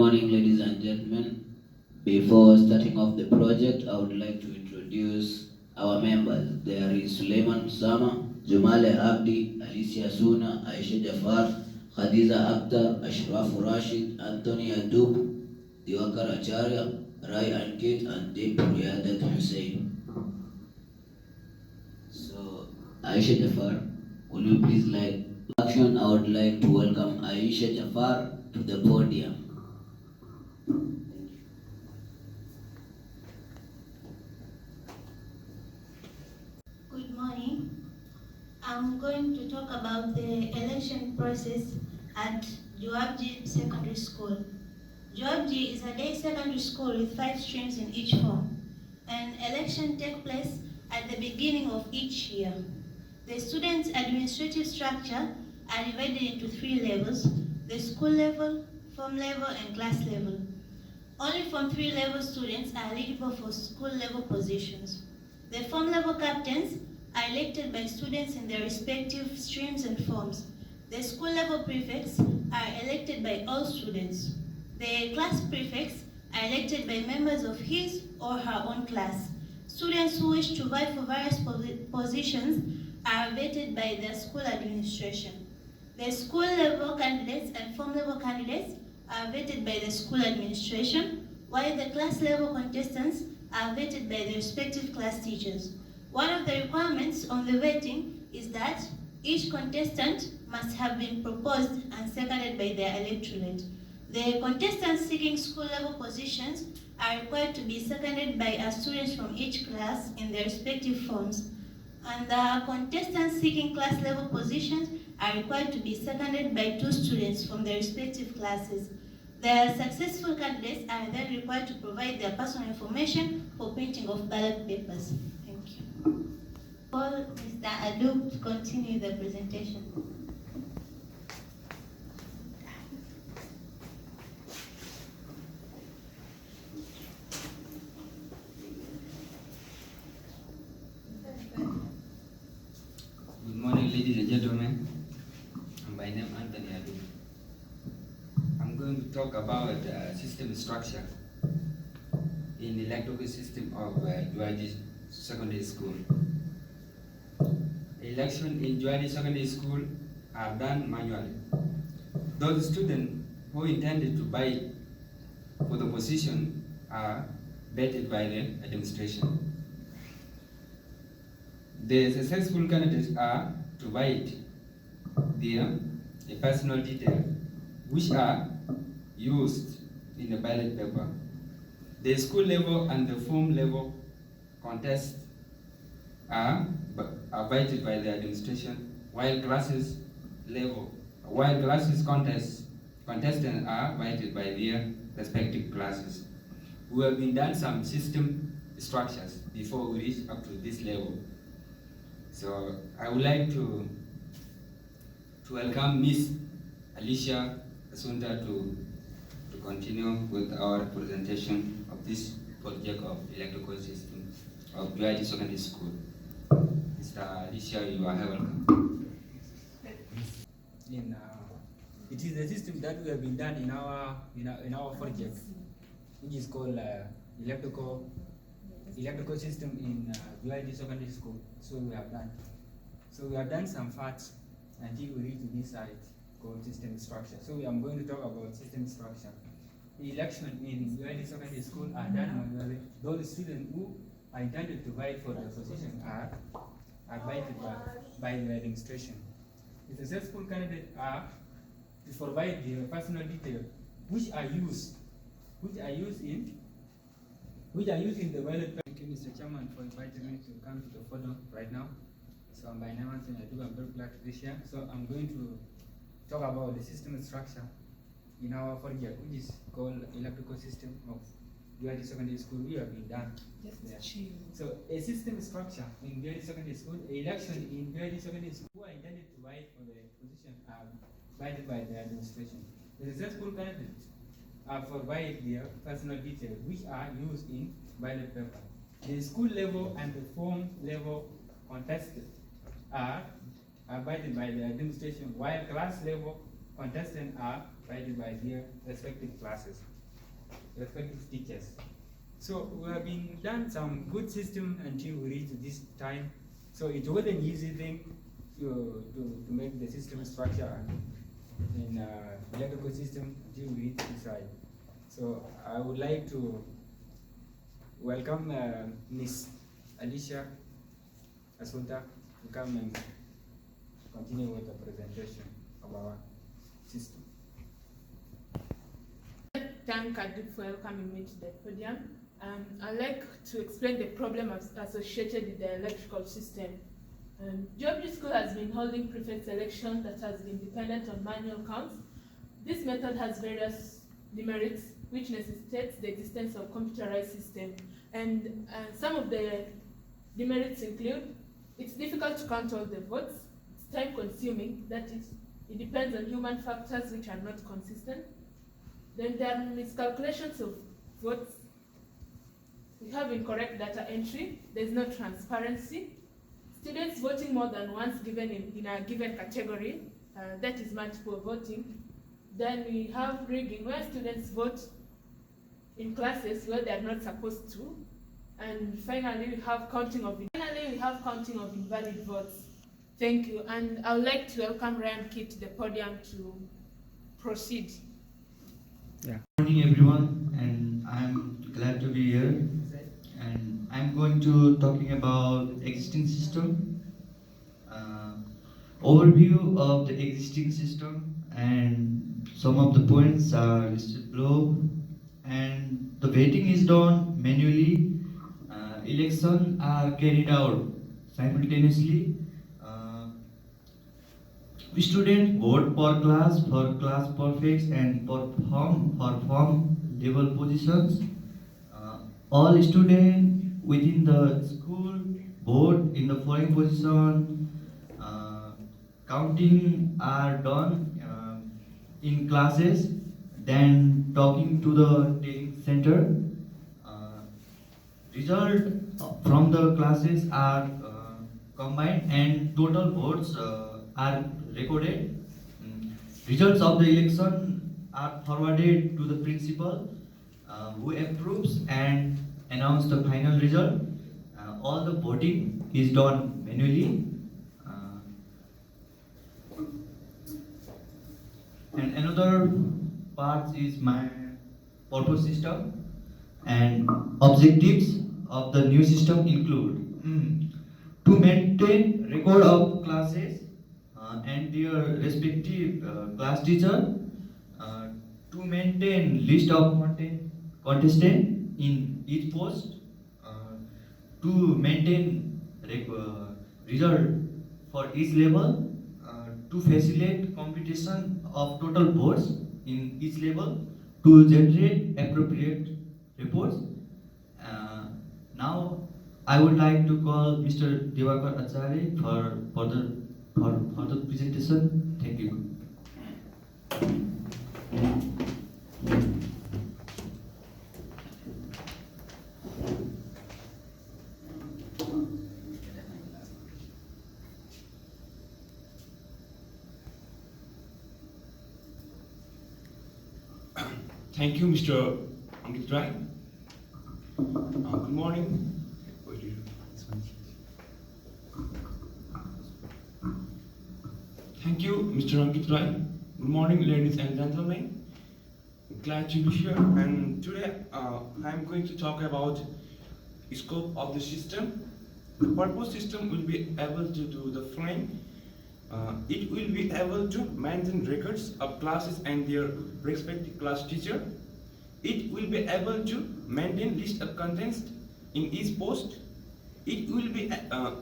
morning, ladies and gentlemen. Before starting off the project, I would like to introduce our members. There is Suleiman Usama, Jumale Abdi, Alicia Suna, Aisha Jafar, Khadiza Akhtar, Ashraf Rashid, Anthony Adub, Diwakar Acharya, Rai Ankit, and Deep Riyadat Hussein. So, Aisha Jafar, would you please like action? I would like to welcome Aisha Jafar to the podium. Good morning. I'm going to talk about the election process at Joabji Secondary School. Joabji is a day secondary school with 5 streams in each form. An election takes place at the beginning of each year. The students' administrative structure are divided into 3 levels: the school level, form level, and class level. Only Form 3 level students are eligible for school level positions. The form level captains are elected by students in their respective streams and forms. The school level prefects are elected by all students. The class prefects are elected by members of his or her own class. Students who wish to vie for various positions are vetted by the school administration. The school level candidates and form level candidates are vetted by the school administration, while the class level contestants are vetted by the respective class teachers. One of the requirements on the vetting is that each contestant must have been proposed and seconded by their electorate. The contestants seeking school level positions are required to be seconded by students from each class in their respective forms, and the contestants seeking class level positions are required to be seconded by 2 students from their respective classes. The successful candidates are then required to provide their personal information for printing of ballot papers. Thank you. Call Mr. Adub to continue the presentation. Good morning, ladies and gentlemen. By name Anthony Adu. I'm going to talk about system structure in the electrical system of Juaji Secondary School. Election in Juaji Secondary School are done manually. Those students who intended to vie for the position are vetted by the administration. The successful candidates are to write their personal details, which are used in the ballot paper. The school level and the form level contests are vetted by the administration, while classes contestants are vetted by their respective classes. We have been done some system structures before we reach up to this level. So I would like to welcome Miss Alicia Asunta to continue with our presentation of this project of electrical system of Juaji Secondary School. Mr. Alicia, you are welcome. It is the system that we have been done in our project, which is called electrical system in Juaji Secondary School. So we have done some facts until we reach this side called system structure. So I'm going to talk about system structure. The election in Juaji Secondary School are done manually. Those students who are intended to vie for the position are vetted by the administration. The successful candidates are to provide their personal details, which are used in the ballot. Thank you, Mr. Chairman, for inviting me to come to the podium right now. So I'm by name Anthony Adu. I'm very glad to be here. So I'm going to talk about the system structure in our project, which is called electrical system of Juaji Secondary School. We have been done. So a system structure in Juaji Secondary School, election in Juaji Secondary School who are intended to vie for the position are guided by the administration. The successful candidates are provided their personal details, which are used in ballot paper. The school level and the form level contested are guided by the administration, while class level contestants are provided by their respective classes, respective teachers. So we have been done some good system until we reached this time. So it wasn't an easy thing to make the system structure in electrical system until we reach this side. So I would like to welcome Miss Alicia Asunta to come and continue with the presentation of our system. Thank Kadip for welcoming me to the podium. I'd like to explain the problem associated with the electrical system. George School has been holding prefect selection that has been dependent on manual counts. This method has various demerits which necessitates the existence of computerized system. And some of the demerits include, it's difficult to count all the votes, it's time consuming, that is, it depends on human factors which are not consistent. Then there are miscalculations of votes. We have incorrect data entry. There's no transparency. Students voting more than once given in a given category, that is multiple voting. Then we have rigging, where students vote in classes where they are not supposed to. And finally, we have counting of invalid votes. Thank you. And I would like to welcome Ryan Kidd to the podium to proceed. Good morning everyone, and I'm glad to be here, and I'm going to talking about existing system, overview of the existing system, and some of the points are listed below. And the voting is done manually. Elections are carried out simultaneously. Students vote per class for class prefects and perform level positions. All students within the school vote in the following position. Counting are done in classes, then talking to the training center. Result from the classes are combined and total votes are recorded. Results of the election are forwarded to the principal, who approves and announce the final result. All the voting is done manually. And another part is my purpose system, and objectives of the new system include to maintain record of classes and their respective class teacher, to maintain list of contestants in each post, to maintain result for each level, to facilitate competition of total votes in each level, to generate appropriate reports. Now I would like to call Mr. Diwakar Acharya for further presentation. Thank you. Thank you, Mr. Ankit Rai. Good morning. Thank you, Mr. Ankit Rai. Good morning, ladies and gentlemen. Glad to be here. And today, I'm going to talk about the scope of the system. The purpose system will be able to do the following. It will be able to maintain records of classes and their respective class teacher. It will be able to maintain list of contents in each post. It will be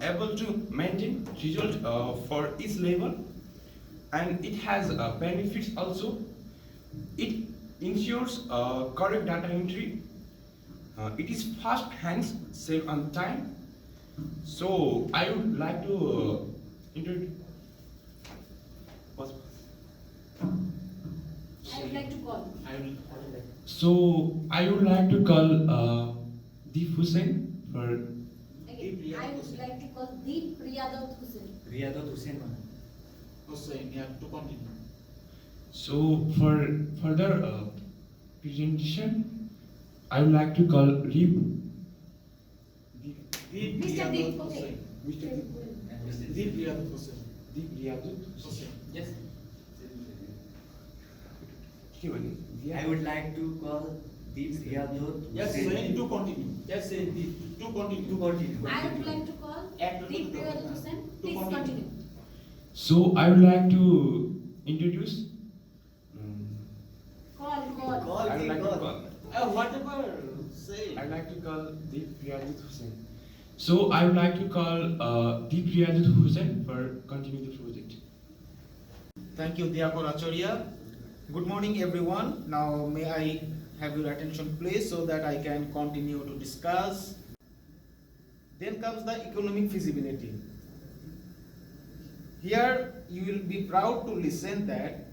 able to maintain result for each level, and it has benefits also. It ensures correct data entry. It is fast hands, save on time. So I would like to introduce. I would like to call. So I would like to call Deep Hussain for. Again, I would like to call Deep Riyadat Hussain. Riyadat Hussain. Hussain, you have to continue. So for further presentation, I would like to call Deep. Mr. Deep, okay. Deep Riyadut Hussain. Yes. I would like to call Deep Riyadut. Yes, Hussain. to continue. Just say to continue. To continue. I would like to call Deep Riyadut Hussain. Please continue. So I would like to introduce. Call. I would like to call. Whatever. Say. I'd like to call Deep Riyadut Hussain. So I would like to call Deep Riyadut Hussain for continue the project. Thank you, Diakor Acharya. Good morning, everyone. Now, may I have your attention, please, so that I can continue to discuss. Then comes the economic feasibility. Here, you will be proud to listen that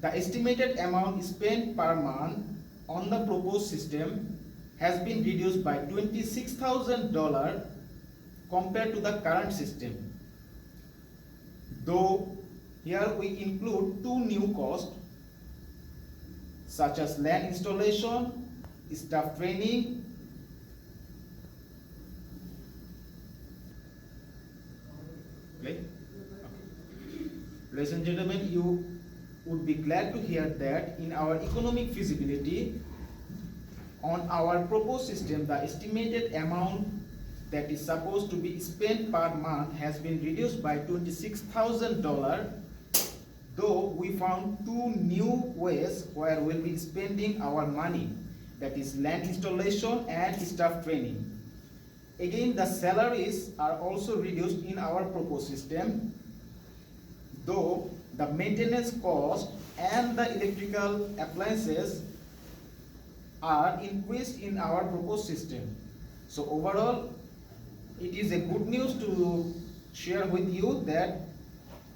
the estimated amount spent per month on the proposed system has been reduced by $26,000 compared to the current system. Though here we include two new costs such as land installation, staff training, okay. Ladies and gentlemen, you would be glad to hear that in our economic feasibility on our proposed system, the estimated amount that is supposed to be spent per month has been reduced by $26,000, though we found two new ways where we'll be spending our money, that is land installation and staff training. Again, the salaries are also reduced in our proposed system, though the maintenance cost and the electrical appliances are increased in our proposed system. So overall, it is a good news to share with you that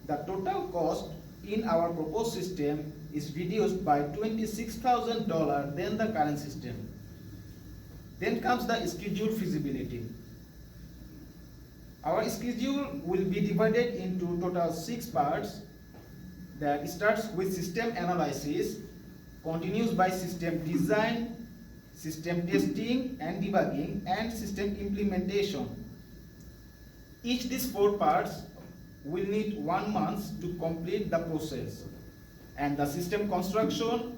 the total cost in our proposed system is reduced by $26,000 than the current system. Then comes the schedule feasibility. Our schedule will be divided into total 6 parts. That starts with system analysis, continues by system design, system testing and debugging, and system implementation. Each these 4 parts will need 1 month to complete the process, and the system construction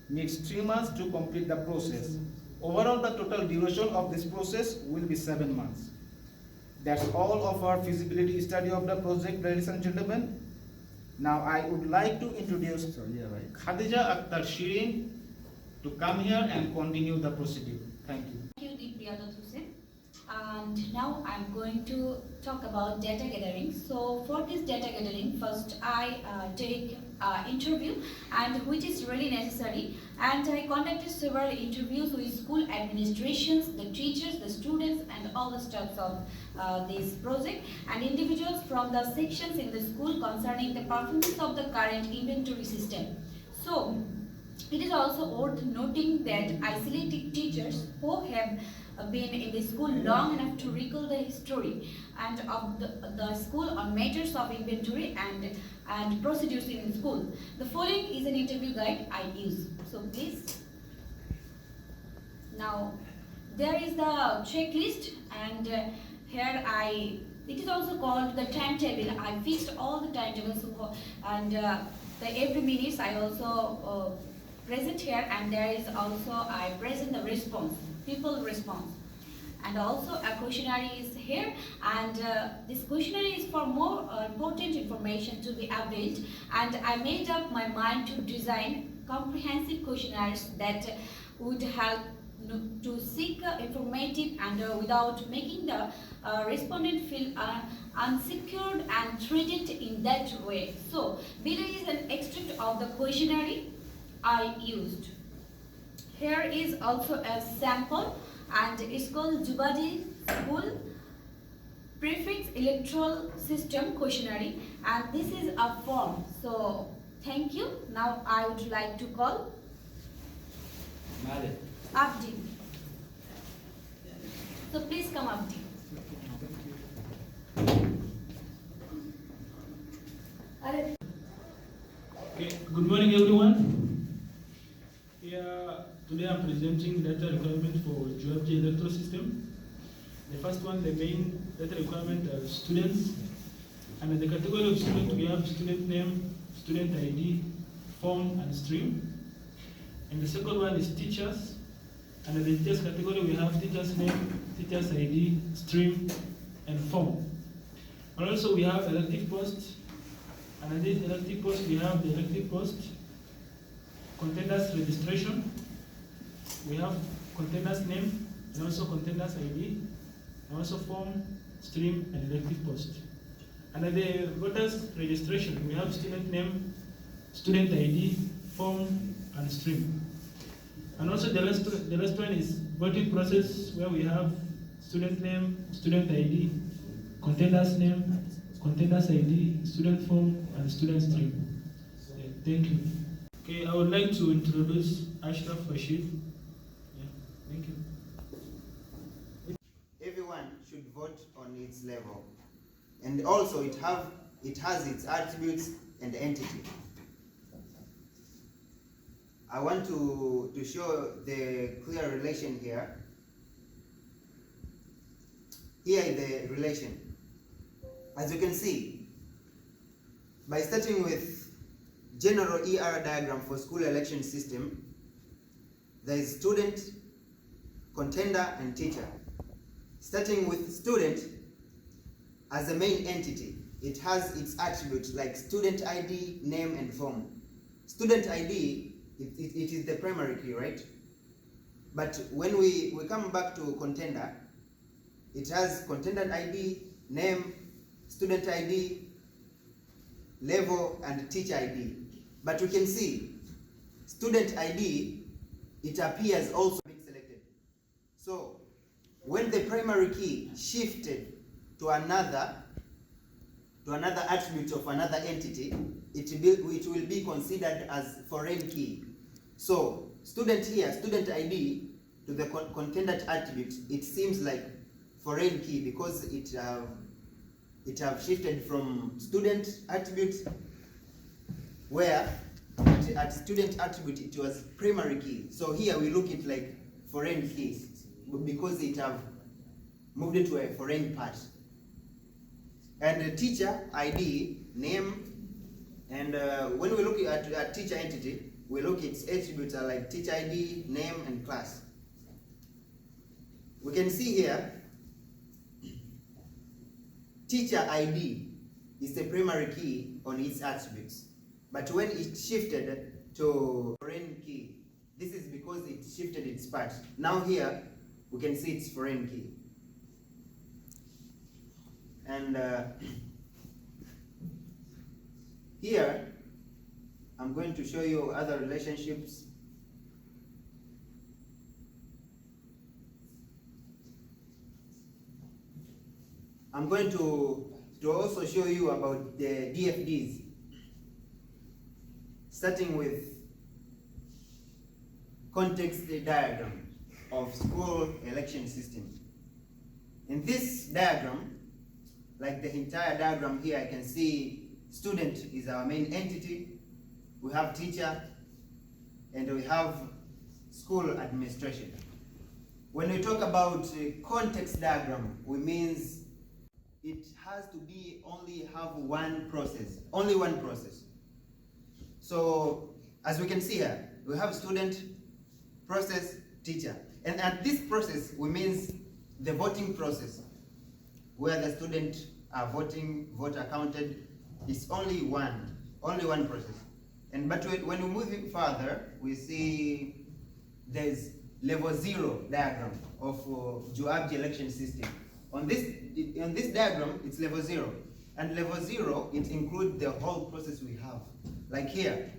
needs 3 months to complete the process. Overall, the total duration of this process will be 7 months. That's all of our feasibility study of the project, ladies and gentlemen. Now I would like to introduce Khadija Akhtar Shirin to come here and continue the procedure. Thank you. Thank you, Deep Riyadut Hussain. And now I'm going to talk about data gathering. So for this data gathering, first I take interview, and which is really necessary. And I conducted several interviews with school administrations, the teachers, the students, and all the staffs of this project, and individuals from the sections in the school concerning the performance of the current inventory system. So it is also worth noting that isolated teachers who have been in the school long enough to recall the history and of the school on matters of inventory and procedures in school. The following is an interview guide I use. So please. Now there is the checklist, and here it is also called the timetable. I fixed all the timetables, and every minute I also present here, and there is also I present the response, people response, and also a questionnaire is here, and this questionnaire is for more important information to be availed, and I made up my mind to design comprehensive questionnaires that would help to seek informative and without making the respondent feel unsecured and treated in that way. So below is an extract of the questionnaire I used. Here is also a sample, and it's called Jubadi School Prefix Electoral System Questionnaire, and this is a form. So thank you. Now I would like to call Abdi. So please come, Abdi. Okay. Today I'm presenting data requirement for GeoG electoral system. The first one, the main data requirement are students. And in the category of student, we have student name, student ID, form, and stream. And the second one is teachers. And in the teachers category, we have teacher's name, teacher's ID, stream, and form. And also we have elective post. And in this elective post, we have the elective post, contenders registration. We have contenders name, and also contenders ID, and also form, stream, and elective post. And at the voters registration, we have student name, student ID, form, and stream. And also the last one is voting process, where we have student name, student ID, contenders name, contenders ID, student form, and student stream. Thank you. Okay, I would like to introduce Ashraf Rashid. Thank you. Everyone should vote on its level, and also it has its attributes and entity. I want to show the clear relation here. Here is the relation. As you can see, by starting with general ER diagram for school election system, there is student, contender, and teacher. Starting with student as a main entity, it has its attributes like student ID, name, and form. Student ID, it is the primary key, right? But when we come back to contender, it has contender ID, name, student ID, level, and teacher ID. But we can see student ID, it appears also being selected. So when the primary key shifted to another attribute of another entity, it will be considered as foreign key. So student here, student ID to the contender attribute, it seems like foreign key because it have shifted from student attribute, where at student attribute it was primary key. So here we look at like foreign key because it have moved it to a foreign part. And the teacher ID, name, and when we look at teacher entity, we look at its attributes are like teacher ID, name, and class. We can see here teacher ID is the primary key on its attributes. But when it shifted to foreign key, this is because it shifted its part. Now here, we can see it's foreign key. And here, I'm going to show you other relationships. I'm going to also show you about the DFDs, starting with context diagram of school election system. In this diagram, like the entire diagram here, I can see student is our main entity, we have teacher, and we have school administration. When we talk about context diagram, we means it has to be only one process. So as we can see here, we have student, process, teacher. And at this process, we means the voting process, where the student are voting, vote accounted, is only one process. And but when we move further, we see there's level 0 diagram of GeoAbji election system. On this diagram, it's level 0. And level 0, it includes the whole process we have. Like here,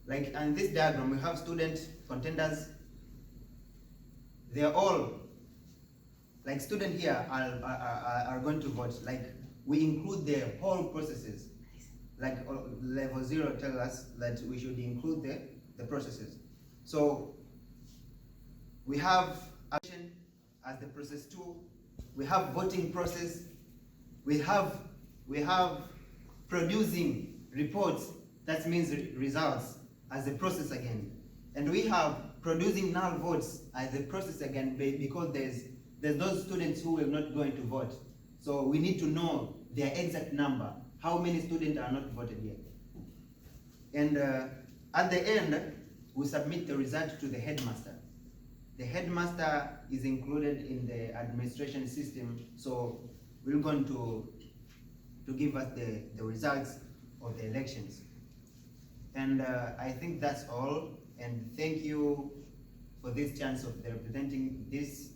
like in this diagram, we have student, contenders. They're all, like student here are going to vote. Like we include the whole processes. Like level 0 tells us that we should include the processes. So we have action as the process 2. We have voting process. We have producing reports, that means results, as a process again. And we have producing null votes as a process again because there's those students who are not going to vote. So we need to know their exact number, how many students are not voted yet. And at the end, we submit the result to the headmaster. The headmaster is included in the administration system, so we're going to give us the results of the elections. And I think that's all, and thank you for this chance of representing these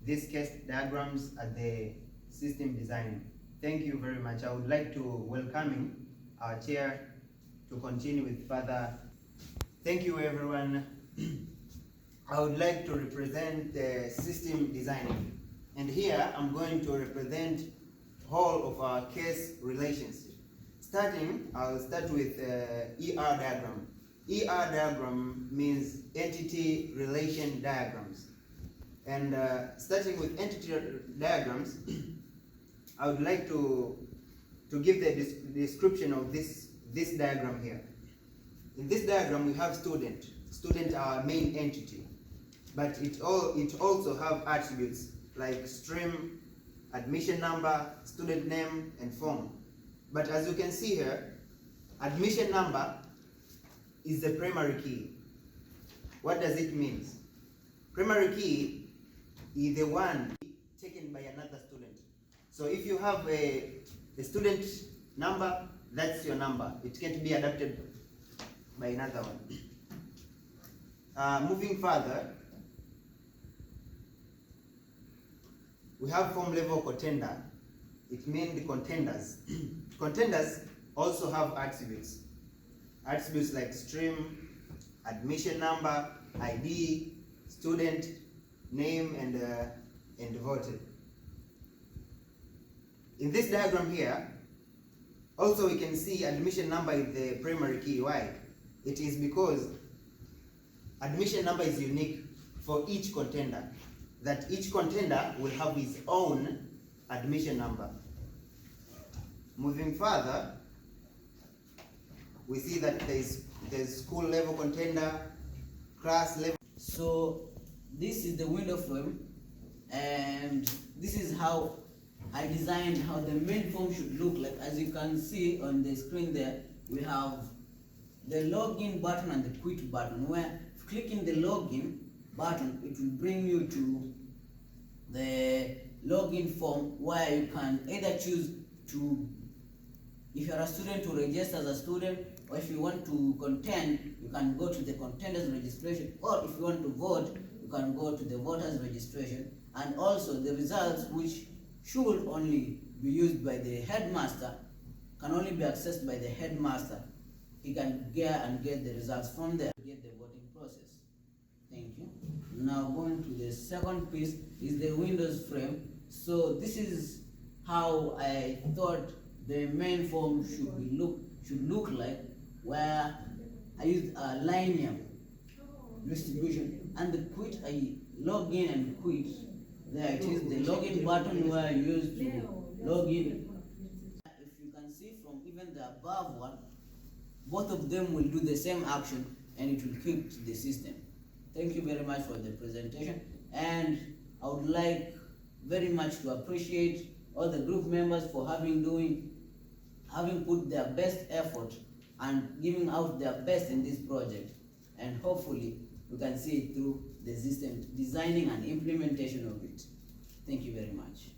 case diagrams at the system design. Thank you very much. I would like to welcome our chair to continue with further. Thank you, everyone. I would like to represent the system design. And here I'm going to represent whole of our case relationship. I'll start with ER diagram. ER diagram means entity relation diagrams. And starting with entity diagrams, I would like to give the description of this diagram here. In this diagram, we have student. Student are our main entity, but it also have attributes like stream, admission number, student name, and form. But as you can see here, admission number is the primary key. What does it mean? Primary key is the one taken by another student. So if you have a student number, that's your number. It can't be adapted by another one. Moving further, we have form level contender. It means the contenders. Contenders also have attributes. Attributes like stream, admission number, ID, student, name, and voted. In this diagram here, also we can see admission number is the primary key. Why? It is because admission number is unique for each contender, that each contender will have his own admission number. Moving further, we see that there's school level contender, class level. So this is the window frame, and this is how I designed how the main form should look like. As you can see on the screen there, we have the login button and the quit button, where clicking the login button, it will bring you to the login form where you can either choose to, if you're a student, to register as a student, or if you want to contend, you can go to the contenders registration, or if you want to vote, you can go to the voters registration. And also the results, which should only be used by the headmaster, can only be accessed by the headmaster. He can get the results from there, get the voting process. Thank you. Now going to the second piece is the Windows frame. So this is how I thought the main form should look like, where I used a linear distribution, and the quit, I log in and quit. There it is, the login button where I used to log in. If you can see from even the above one, both of them will do the same action and it will keep the system. Thank you very much for the presentation, and I would like very much to appreciate all the group members for having put their best effort and giving out their best in this project, and hopefully we can see it through the system designing and implementation of it. Thank you very much.